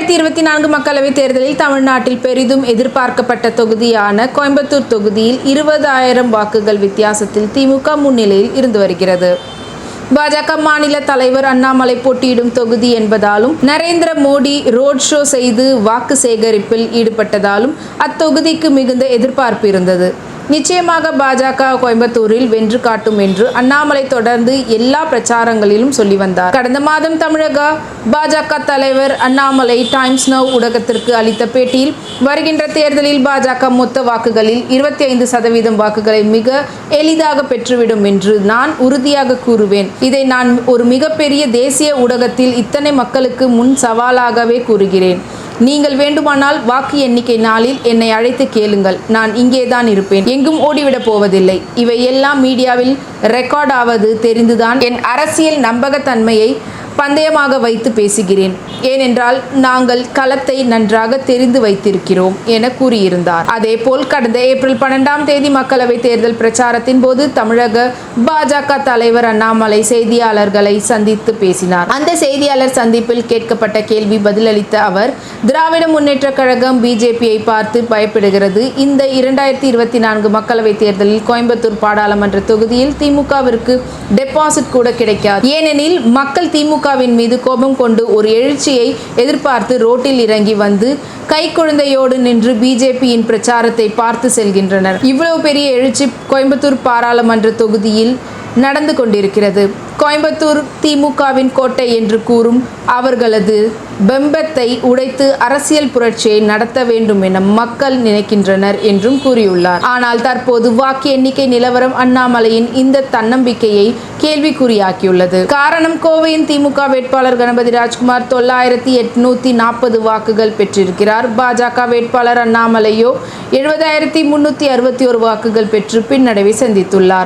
2024 மக்களவைத் தேர்தலில் தமிழ்நாட்டில் பெரிதும் எதிர்பார்க்கப்பட்ட தொகுதியான கோயம்புத்தூர் தொகுதியில் 20,000 வாக்குகள் வித்தியாசத்தில் திமுக முன்னிலையில் இருந்து வருகிறது. பாஜக மாநில தலைவர் அண்ணாமலை போட்டியிடும் தொகுதி என்பதாலும் நரேந்திர மோடி ரோட் ஷோ செய்து வாக்கு சேகரிப்பில் ஈடுபட்டதாலும் அத்தொகுதிக்கு மிகுந்த எதிர்பார்ப்பு இருந்தது. நிச்சயமாக பாஜக கோயம்புத்தூரில் வென்று காட்டும் என்று அண்ணாமலை தொடர்ந்து எல்லா பிரச்சாரங்களிலும் சொல்லி வந்தார். கடந்த மாதம் தமிழக பாஜக தலைவர் அண்ணாமலை டைம்ஸ் நவ் ஊடகத்திற்கு அளித்த பேட்டியில், வருகின்ற தேர்தலில் பாஜக மொத்த வாக்குகளில் 25% வாக்குகளை மிக எளிதாக பெற்றுவிடும் என்று நான் உறுதியாக கூறுவேன். இதை நான் ஒரு மிகப்பெரிய தேசிய ஊடகத்தில் இத்தனை மக்களுக்கு முன் சவாலாகவே கூறுகிறேன். நீங்கள் வேண்டுமானால் வாக்கு எண்ணிக்கை நாளில் என்னை அழைத்து கேளுங்கள். நான் இங்கேதான் இருப்பேன், எங்கும் ஓடிவிடப் போவதில்லை. இவை எல்லாம் மீடியாவில் ரெக்கார்ட் ஆவது தெரிந்துதான் என் அரசியல் நம்பகத்தன்மையை பந்தயமாக வைத்து பேசுகிறேன். ஏனென்றால் நாங்கள் களத்தை நன்றாக தெரிந்து வைத்திருக்கிறோம் என கூறியிருந்தார். அதேபோல் கடந்த ஏப்ரல் 12ஆம் தேதி மக்களவைத் தேர்தல் பிரச்சாரத்தின் போது தமிழக பாஜக தலைவர் அண்ணாமலை செய்தியாளர்களை சந்தித்து பேசினார். அந்த செய்தியாளர் சந்திப்பில் கேட்கப்பட்ட கேள்வி பதிலளித்த அவர், திராவிட முன்னேற்ற கழகம் பிஜேபியை பார்த்து பயப்படுகிறது. இந்த 2024 மக்களவைத் தேர்தலில் கோயம்புத்தூர் பாராளுமன்ற தொகுதியில் திமுகவிற்கு டெபாசிட் கூட கிடைக்காது. ஏனெனில் மக்கள் திமுகவின் மீது கோபம் கொண்டு ஒரு எழுச்சியை எதிர்பார்த்து ரோட்டில் இறங்கி வந்து கைக்குழந்தையோடு நின்று பிஜேபியின் பிரச்சாரத்தை பார்த்து செல்கின்றனர். இவ்வளவு பெரிய எழுச்சி கோயம்புத்தூர் பாராளுமன்ற தொகுதியில் நடந்து கொண்டிருக்கிறது. கோயம்புத்தூர் திமுகவின் கோட்டை என்று கூறும் அவர்களது பெம்பத்தை உடைத்து அரசியல் புரட்சியை நடத்த வேண்டும் என மக்கள் நினைக்கின்றனர் என்றும் கூறியுள்ளார். ஆனால் தற்போது வாக்கு எண்ணிக்கை நிலவரம் அண்ணாமலையின் இந்த தன்னம்பிக்கையை கேள்விக்குறியாக்கியுள்ளது. காரணம், கோவையின் திமுக வேட்பாளர் கணபதி ராஜ்குமார் 9,840 வாக்குகள் பெற்றிருக்கிறார். பாஜக வேட்பாளர் அண்ணாமலையோ 70,361 வாக்குகள் பெற்று பின்னடைவை சந்தித்துள்ளார்.